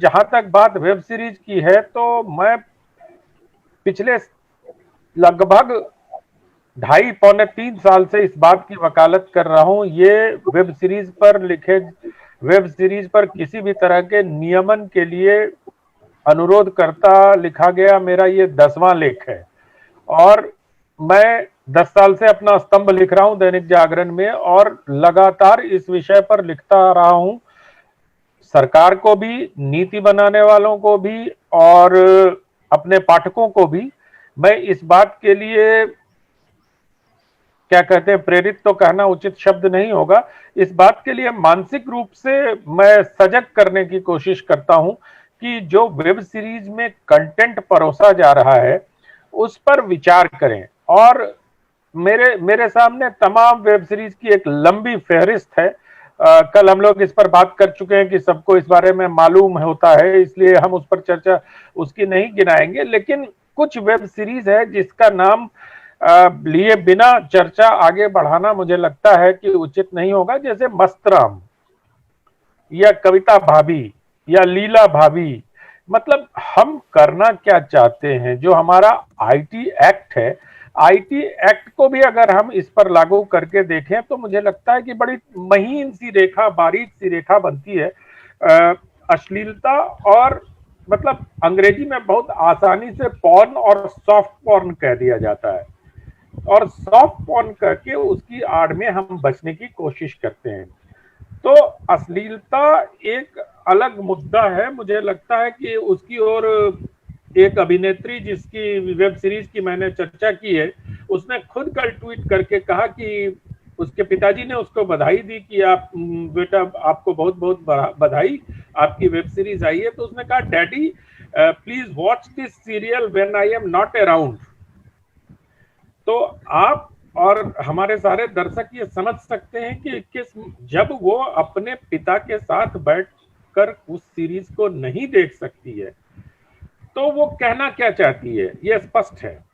जहां तक बात वेब सीरीज की है तो मैं पिछले लगभग 2.5 पौने 3 साल से इस बात की वकालत कर रहा हूं। ये वेब सीरीज पर किसी भी तरह के नियमन के लिए अनुरोध करता लिखा गया मेरा ये 10वां लेख है और मैं 10 साल से अपना स्तंभ लिख रहा हूं दैनिक जागरण में और लगातार इस विषय पर लिखता आ रहा हूं। सरकार को भी, नीति बनाने वालों को भी और अपने पाठकों को भी मैं इस बात के लिए, क्या कहते हैं, प्रेरित तो कहना उचित शब्द नहीं होगा, इस बात के लिए मानसिक रूप से मैं सजग करने की कोशिश करता हूं कि जो वेब सीरीज में कंटेंट परोसा जा रहा है उस पर विचार करें। और मेरे मेरे सामने तमाम वेब सीरीज की एक लंबी फहरिस्त है। कल हम लोग इस पर बात कर चुके हैं कि सबको इस बारे में मालूम होता है, इसलिए हम उस पर चर्चा उसकी नहीं गिनाएंगे, लेकिन कुछ वेब सीरीज है जिसका नाम लिए बिना चर्चा आगे बढ़ाना मुझे लगता है कि उचित नहीं होगा, जैसे मस्तराम या कविता भाभी या लीला भाभी। मतलब हम करना क्या चाहते हैं? जो हमारा आईटी एक्ट है, आईटी एक्ट को भी अगर हम इस पर लागू करके देखें तो मुझे लगता है कि बड़ी महीन सी रेखा, बारीक सी रेखा बनती है अश्लीलता और, मतलब अंग्रेजी में बहुत आसानी से पॉर्न और सॉफ्ट पॉर्न कह दिया जाता है और सॉफ्ट पॉर्न करके उसकी आड़ में हम बचने की कोशिश करते हैं। तो अश्लीलता एक अलग मुद्दा है। मुझे लगता है कि उसकी ओर एक अभिनेत्री जिसकी वेब सीरीज की मैंने चर्चा की है, उसने खुद कल ट्वीट करके कहा कि उसके पिताजी ने उसको बधाई दी कि आप बेटा, आपको बहुत बहुत बधाई, आपकी वेब सीरीज आई है। तो उसने कहा, daddy please watch this serial when I am not around. तो आप और हमारे सारे दर्शक ये समझ सकते हैं कि जब वो अपने पिता के साथ बैठकर उस सीरीज को नहीं देख सकती है तो वो कहना क्या चाहती है, ये स्पष्ट है।